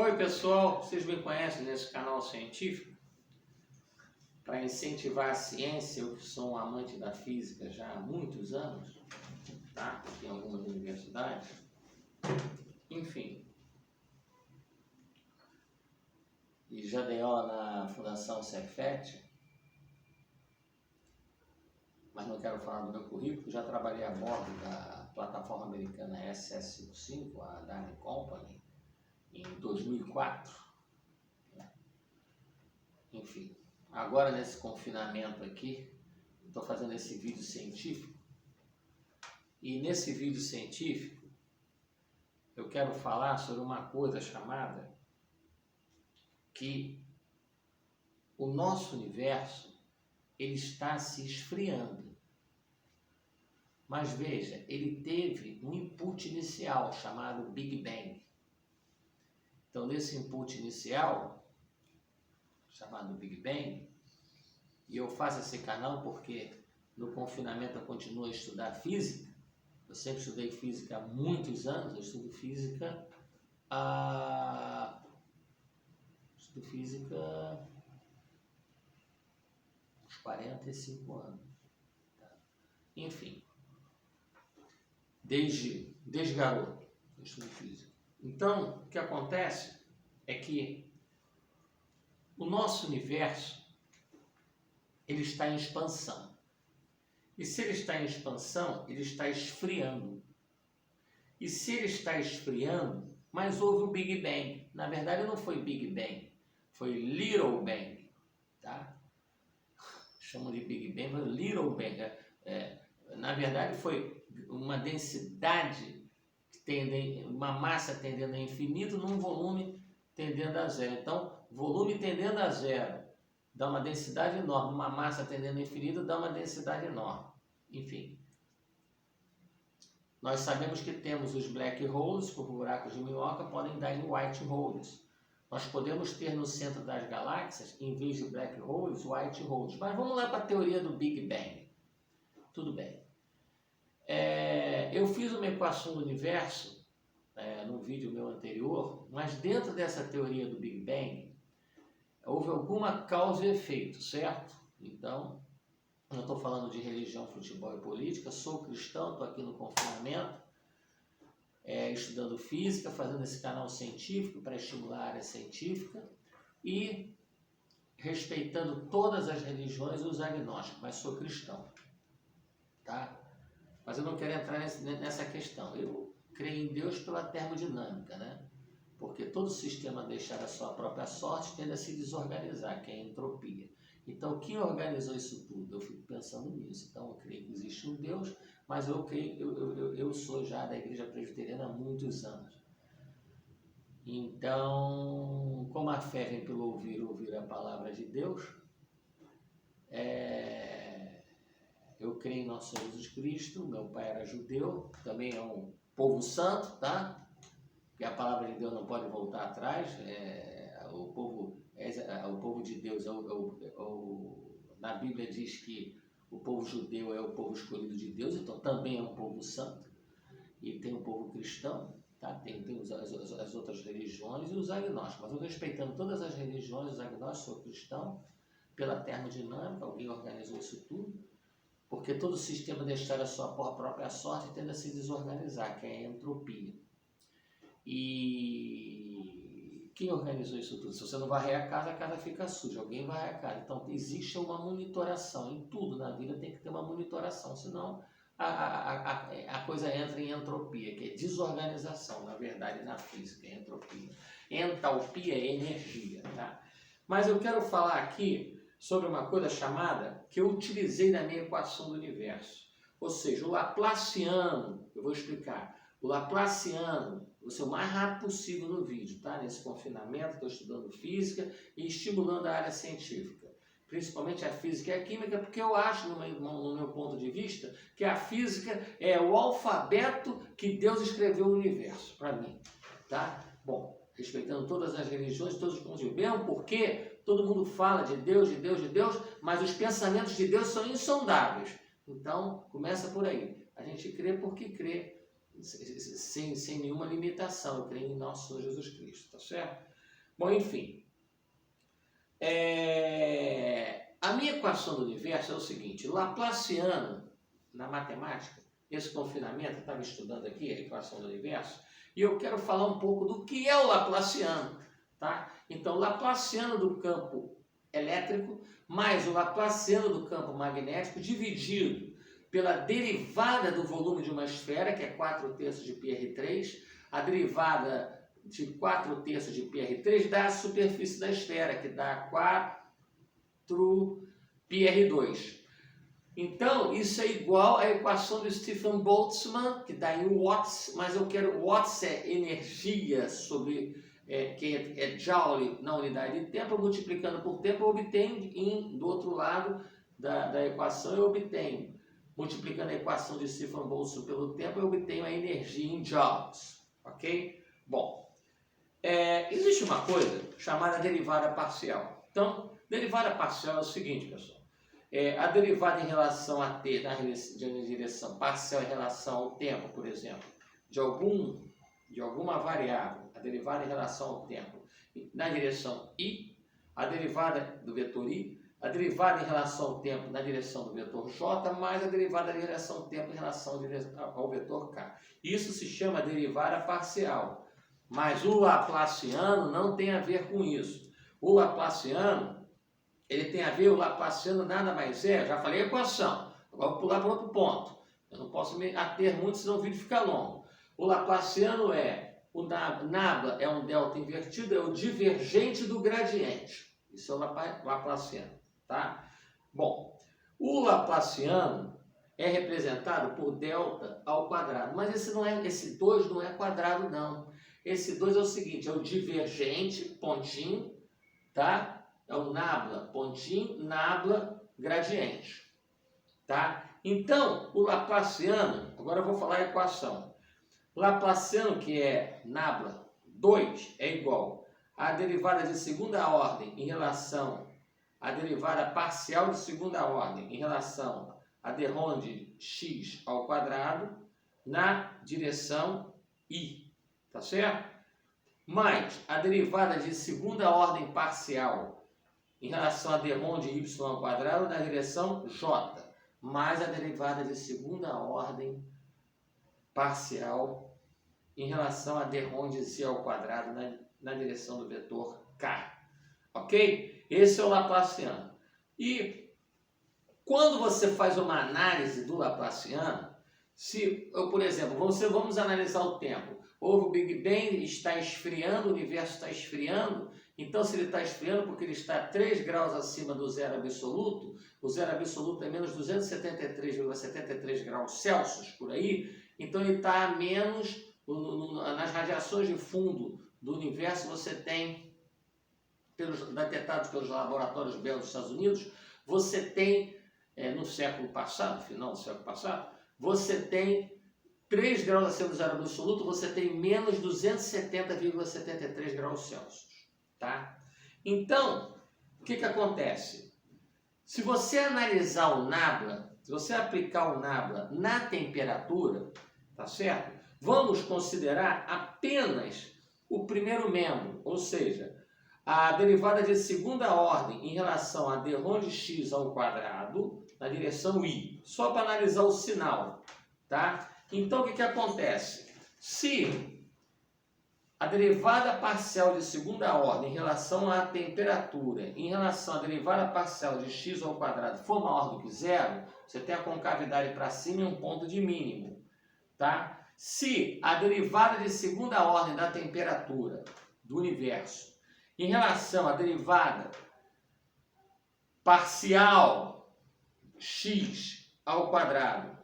Oi pessoal, vocês me conhecem nesse canal científico? Para incentivar a ciência, eu que sou um amante da física já há muitos anos, tá? Em algumas universidades, enfim. E já dei aula na Fundação Cefet, mas não quero falar do meu currículo. Já trabalhei a bordo da plataforma americana SS55, a Darling Company, em 2004. Enfim, agora nesse confinamento aqui, estou fazendo esse vídeo científico. E nesse vídeo científico, eu quero falar sobre uma coisa chamada que o nosso universo, ele está se esfriando. Mas veja, ele teve um input inicial chamado Big Bang. Então, nesse input inicial, chamado Big Bang, e eu faço esse canal porque no confinamento eu continuo a estudar física. Eu sempre estudei física há muitos anos, eu estudo física há uns 45 anos. Tá? Enfim, desde garoto eu estudo física. Então, o que acontece é que o nosso universo, ele está em expansão. E se ele está em expansão, ele está esfriando. E se ele está esfriando, mas houve o Big Bang. Na verdade, não foi Big Bang, foi Little Bang. Tá? Chamam de Big Bang, mas Little Bang. Na verdade, foi uma densidade, uma massa tendendo a infinito num volume tendendo a zero. Então, volume tendendo a zero dá uma densidade enorme, uma massa tendendo a infinito dá uma densidade enorme. Enfim, nós sabemos que temos os black holes, por buracos de minhoca, podem dar em white holes. Nós podemos ter no centro das galáxias, em vez de black holes, white holes. Mas vamos lá para a teoria do Big Bang. Tudo bem. Eu fiz uma equação do universo no vídeo meu anterior, mas dentro dessa teoria do Big Bang, houve alguma causa e efeito, certo? Então, eu estou falando de religião, futebol e política, sou cristão, estou aqui no confinamento, estudando física, fazendo esse canal científico para estimular a área científica e respeitando todas as religiões e os agnósticos, mas sou cristão, tá? Mas eu não quero entrar nessa questão. Eu creio em Deus pela termodinâmica, né? Porque todo sistema deixar a sua própria sorte tende a se desorganizar, que é a entropia. Então, quem organizou isso tudo? Eu fico pensando nisso. Então, eu creio que existe um Deus, mas eu sou já da Igreja Presbiteriana há muitos anos. Então, como a fé vem pelo ouvir a palavra de Deus, eu creio em nosso Senhor Jesus Cristo. Meu pai era judeu, também é um povo santo, tá? Que a palavra de Deus não pode voltar atrás. O povo de Deus na Bíblia diz que o povo judeu é o povo escolhido de Deus, então também é um povo santo. E tem o povo cristão, tá? Tem as outras religiões e os agnósticos. Mas eu respeitando todas as religiões, os agnósticos, sou cristão, pela termodinâmica, alguém organizou isso tudo, porque todo sistema deixar a sua própria sorte tende a se desorganizar, que é a entropia. E quem organizou isso tudo? Se você não varrer a casa fica suja, alguém varre a casa. Então existe uma monitoração, em tudo na vida tem que ter uma monitoração, senão a coisa entra em entropia, que é desorganização, na verdade, na física, é entropia. Entalpia é energia, tá? Mas eu quero falar aqui sobre uma coisa chamada, que eu utilizei na minha equação do universo. Ou seja, o Laplaciano, eu vou explicar, o Laplaciano, vou ser o mais rápido possível no vídeo, tá? Nesse confinamento, estou estudando física e estimulando a área científica, principalmente a física e a química, porque eu acho, no meu ponto de vista, que a física é o alfabeto que Deus escreveu o universo, para mim, tá? Bom, respeitando todas as religiões, todos os pontos de vista, mesmo porque todo mundo fala de Deus, mas os pensamentos de Deus são insondáveis. Então, começa por aí. A gente crê porque crê, sem nenhuma limitação. Eu creio em nosso Senhor Jesus Cristo, tá certo? Bom, enfim. A minha equação do universo é o seguinte, Laplaciano, na matemática, esse confinamento, eu estava estudando aqui a equação do universo, e eu quero falar um pouco do que é o Laplaciano, tá? Então, o Laplaciano do campo elétrico mais o Laplaciano do campo magnético dividido pela derivada do volume de uma esfera, que é 4/3 de πr3, a derivada de 4/3 de πr3 dá a superfície da esfera, que dá 4πr2. Então, isso é igual à equação do Stephen Boltzmann, que dá em watts, mas eu quero, watts é energia sobre, que é joule na unidade de tempo, multiplicando por tempo, eu obtenho, do outro lado da equação, eu obtenho, multiplicando a equação de Stephen Boltzmann pelo tempo, eu obtenho a energia em joules, ok? Bom, existe uma coisa chamada derivada parcial. Então, derivada parcial é o seguinte, pessoal. A derivada em relação a t, na direção parcial em relação ao tempo, por exemplo, de alguma variável, a derivada em relação ao tempo na direção i, a derivada do vetor i, a derivada em relação ao tempo na direção do vetor j, mais a derivada em relação ao tempo em relação ao vetor k. Isso se chama derivada parcial, mas o Laplaciano não tem a ver com isso. O Laplaciano, ele tem a ver, o Laplaciano nada mais é, já falei a equação, agora vou pular para outro ponto. Eu não posso me ater muito, senão o vídeo fica longo. O Laplaciano o nabla é um delta invertido, é o divergente do gradiente. Isso é o Laplaciano, tá? Bom, o Laplaciano é representado por delta ao quadrado, mas esse 2 não é quadrado, não. Esse 2 é o seguinte, é o divergente, pontinho, tá? É o nabla, pontinho, nabla, gradiente, tá? Então, o Laplaciano, agora eu vou falar a equação. Laplaciano, que é nabla 2, é igual a derivada de segunda ordem em relação à derivada parcial de segunda ordem em relação a d de x ao quadrado na direção i, tá certo? Mais a derivada de segunda ordem parcial em relação a d de y ao quadrado na direção j, mais a derivada de segunda ordem parcial em relação a d de z ao quadrado na direção do vetor k. Ok? Esse é o Laplaciano. E quando você faz uma análise do Laplaciano, por exemplo, vamos analisar o tempo. Houve o Big Bang, está esfriando, o universo está esfriando. Então, se ele está esfriando porque ele está 3 graus acima do zero absoluto, o zero absoluto é menos 273,73 graus Celsius, por aí, então ele está a menos, nas radiações de fundo do universo, você tem, detectados pelos laboratórios belos dos Estados Unidos, você tem, no século passado, final do século passado, você tem 3 graus acima do zero absoluto, você tem menos 270,73 graus Celsius. Tá? Então, o que acontece? Se você analisar o nabla, se você aplicar o nabla na temperatura, tá certo? Vamos considerar apenas o primeiro membro, ou seja, a derivada de segunda ordem em relação a d de x ao quadrado na direção i, só para analisar o sinal, tá? Então, o que acontece? Se a derivada parcial de segunda ordem em relação à temperatura, em relação à derivada parcial de x ao quadrado for maior do que zero, você tem a concavidade para cima e um ponto de mínimo, tá? Se a derivada de segunda ordem da temperatura do universo em relação à derivada parcial x ao quadrado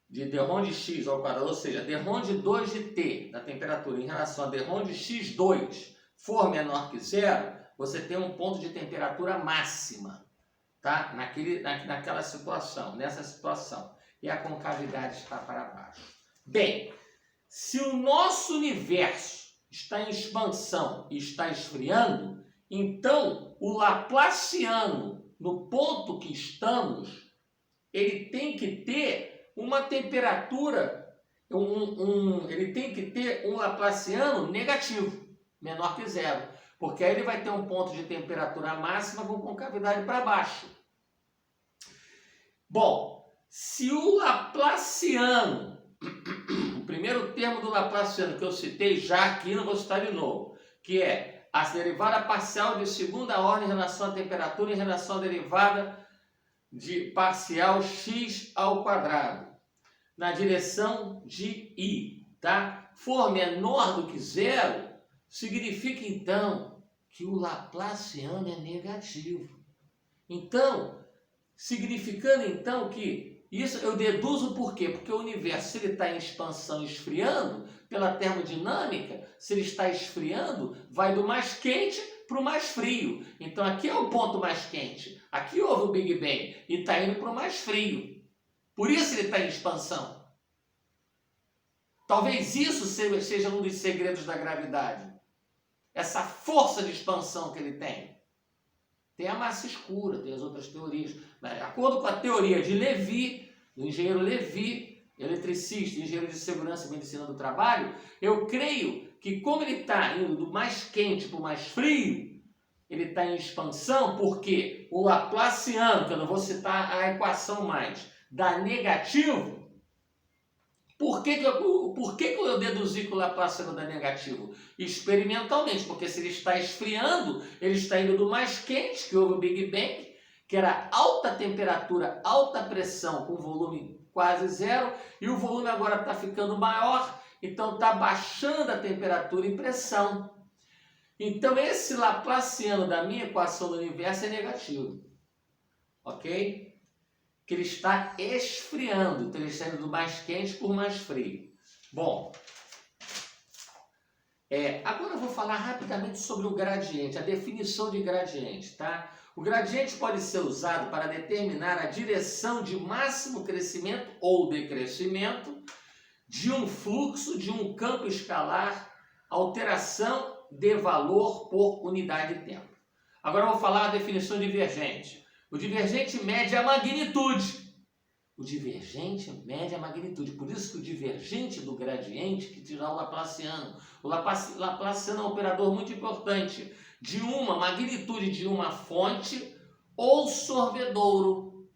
de d de x ao quadrado, ou seja, d de 2 de t da temperatura em relação a d de x2 for menor que zero, você tem um ponto de temperatura máxima, tá? Naquela situação, nessa situação. E a concavidade está para baixo. Bem, se o nosso universo está em expansão e está esfriando, então o Laplaciano, no ponto que estamos, ele tem que ter uma temperatura, ele tem que ter um Laplaciano negativo, menor que zero. Porque aí ele vai ter um ponto de temperatura máxima com concavidade para baixo. Bom, se o Laplaciano, o primeiro termo do Laplaciano que eu citei já aqui, não vou citar de novo, que é a derivada parcial de segunda ordem em relação à temperatura em relação à derivada de parcial x ao quadrado, na direção de I, tá? For menor do que zero, significa então que o Laplaciano é negativo. Então, significando então que isso eu deduzo por quê? Porque o universo, se ele está em expansão esfriando, pela termodinâmica, se ele está esfriando, vai do mais quente para o mais frio. Então aqui é o ponto mais quente. Aqui houve o Big Bang e está indo para o mais frio. Por isso ele está em expansão. Talvez isso seja um dos segredos da gravidade. Essa força de expansão que ele tem. Tem a massa escura, tem as outras teorias. De acordo com a teoria de Levi, do engenheiro Levi, eletricista, engenheiro de segurança e medicina do trabalho, eu creio que como ele está indo do mais quente para o mais frio, ele está em expansão porque o Laplaciano, que eu não vou citar a equação mais, dá negativo. Por que eu deduzi que o Laplaciano dá negativo? Experimentalmente, porque se ele está esfriando, ele está indo do mais quente, que houve o Big Bang, que era alta temperatura, alta pressão, com volume quase zero, e o volume agora está ficando maior, então está baixando a temperatura e pressão. Então esse Laplaciano da minha equação do universo é negativo, ok? Que ele está esfriando, então ele está indo do mais quente por mais frio. Bom, agora eu vou falar rapidamente sobre o gradiente, a definição de gradiente, tá? O gradiente pode ser usado para determinar a direção de máximo crescimento ou decrescimento de um fluxo de um campo escalar, alteração de valor por unidade de tempo. Agora eu vou falar a definição divergente. O divergente mede a magnitude. O divergente mede a magnitude. Por isso que o divergente do gradiente que tira o Laplaciano. O Laplaciano é um operador muito importante de uma magnitude de uma fonte ou sorvedouro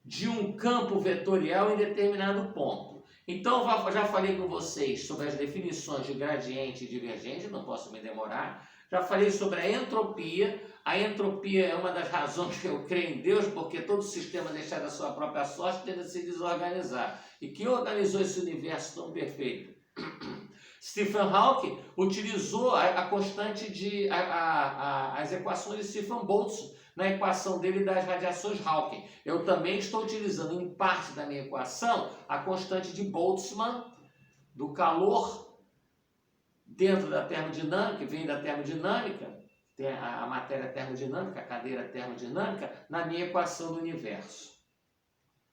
de um campo vetorial em determinado ponto. Então, eu já falei com vocês sobre as definições de gradiente e divergente, não posso me demorar. Já falei sobre a entropia. A entropia é uma das razões que eu creio em Deus, porque todo sistema deixado à sua própria sorte tende a se desorganizar. E quem organizou esse universo tão perfeito? Stephen Hawking utilizou a constante de as equações de Stephen Boltzmann na equação dele das radiações Hawking. Eu também estou utilizando em parte da minha equação a constante de Boltzmann do calor dentro da termodinâmica, que vem da termodinâmica, tem a matéria termodinâmica, a cadeira termodinâmica, na minha equação do universo.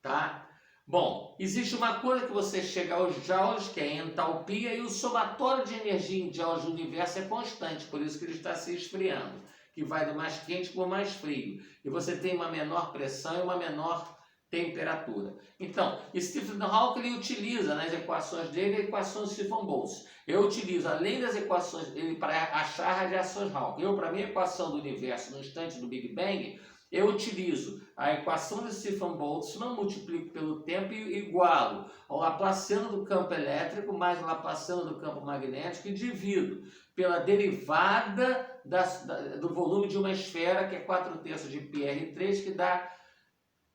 Tá? Bom, existe uma coisa que você chega aos joules, que é a entalpia, e o somatório de energia em joules do universo é constante, por isso que ele está se esfriando, que vai do mais quente para o mais frio. E você tem uma menor pressão e uma menor temperatura. Então, Stephen Hawking ele utiliza nas equações dele a equação de Stephen Boltzmann. Eu utilizo, além das equações dele, para achar radiações Hawking. Eu, para a minha equação do universo no instante do Big Bang, eu utilizo a equação de Stephen Boltzmann, multiplico pelo tempo e igualo ao Laplaciano do campo elétrico mais o Laplaciano do campo magnético e divido pela derivada do volume de uma esfera, que é 4/3 de πr3,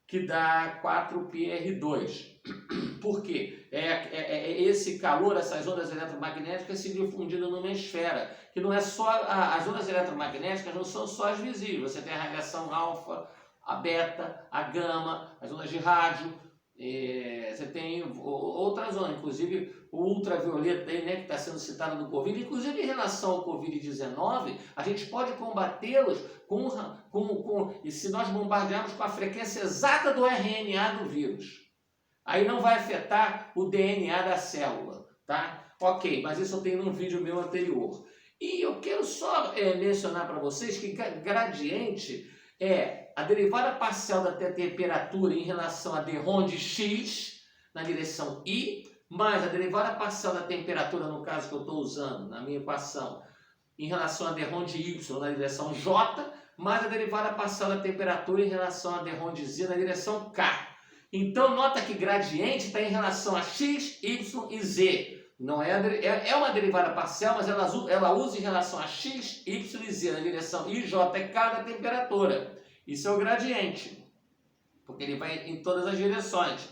que dá 4πr2. Por quê? Esse calor, essas ondas eletromagnéticas se difundindo numa esfera, que não é só, as ondas eletromagnéticas não são só as visíveis, você tem a radiação alfa, a beta, a gama, as ondas de rádio, você tem outras ondas, inclusive o ultravioleta aí, né, que está sendo citado no Covid, inclusive em relação ao Covid-19, a gente pode combatê-los e se nós bombardearmos com a frequência exata do RNA do vírus. Aí não vai afetar o DNA da célula, tá? Ok, mas isso eu tenho num vídeo meu anterior. E eu quero só mencionar para vocês que gradiente é a derivada parcial da temperatura em relação a d-Rho de x na direção I, mais a derivada parcial da temperatura, no caso que eu estou usando na minha equação, em relação a d ROM de y na direção j, mais a derivada parcial da temperatura em relação a d ROM de z na direção k. Então, nota que gradiente está em relação a x, y e z. Não é uma derivada parcial, mas ela usa em relação a x, y e z na direção i, j e k da temperatura. Isso é o gradiente, porque ele vai em todas as direções.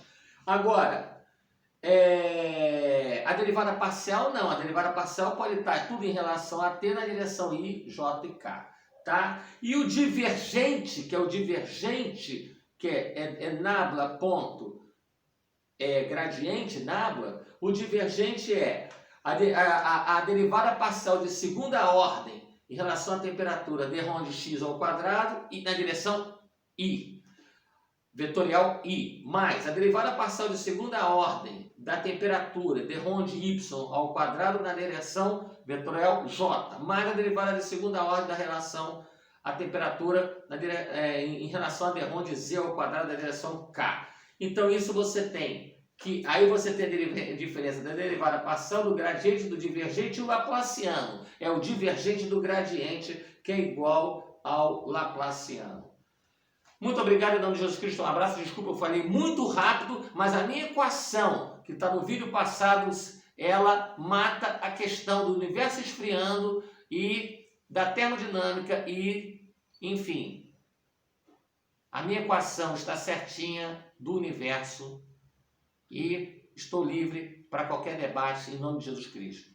Agora, a derivada parcial não. A derivada parcial pode estar tudo em relação a t na direção i, j e k. Tá? E o divergente, que é o divergente, que é nabla ponto gradiente, nabla, o divergente é a derivada parcial de segunda ordem em relação à temperatura d ROM de x ao quadrado e na direção i, vetorial i, mais a derivada parcial de segunda ordem da temperatura d ROM de y ao quadrado na direção vetorial j, mais a derivada de segunda ordem da relação a temperatura em relação a d ROM de z ao quadrado da direção k. Então isso você tem que aí você tem a diferença da derivada parcial do gradiente do divergente e o laplaciano. É o divergente do gradiente que é igual ao laplaciano. Muito obrigado em nome de Jesus Cristo, um abraço, desculpa, eu falei muito rápido, mas a minha equação, que está no vídeo passado, ela mata a questão do universo esfriando e da termodinâmica e, enfim, a minha equação está certinha do universo e estou livre para qualquer debate em nome de Jesus Cristo.